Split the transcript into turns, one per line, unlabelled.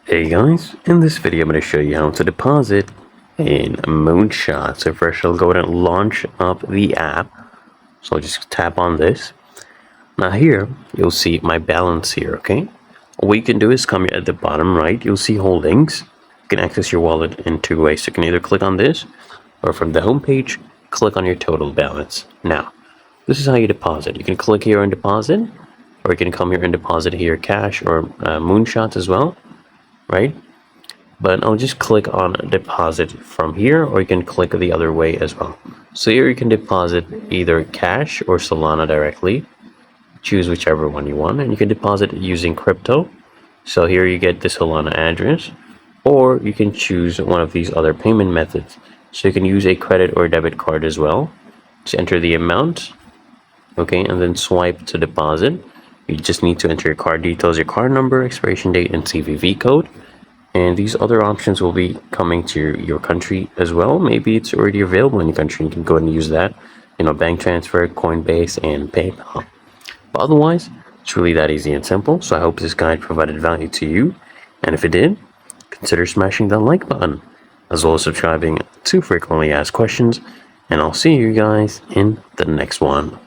Hey guys, in this video I'm going to show you how to deposit in Moonshot. So first I'll go ahead and launch up the app. So I'll just tap on this. Now here you'll see my balance here, okay? What you can do is come here at the bottom right, you'll see holdings. You can access your wallet in two ways. You can either click on this or from the home page, click on your total balance. Now, this is how you deposit. You can click here and deposit, or you can come here and deposit here cash or Moonshots as well. Right? But I'll just click on deposit from here, or you can click the other way as well. So here you can deposit either cash or Solana directly. Choose whichever one you want, and you can deposit using crypto. So here you get the Solana address, or you can choose one of these other payment methods. So you can use a credit or debit card as well. Just enter the amount, okay, and then swipe to deposit. You just need to enter your card details, your card number, expiration date, and CVV code. And these other options will be coming to your country as well. Maybe it's already available in your country. You can go ahead and use that. Bank transfer, Coinbase, and PayPal. But otherwise, it's really that easy and simple. So I hope this guide provided value to you. And if it did, consider smashing that like button, as well as subscribing to frequently asked questions. And I'll see you guys in the next one.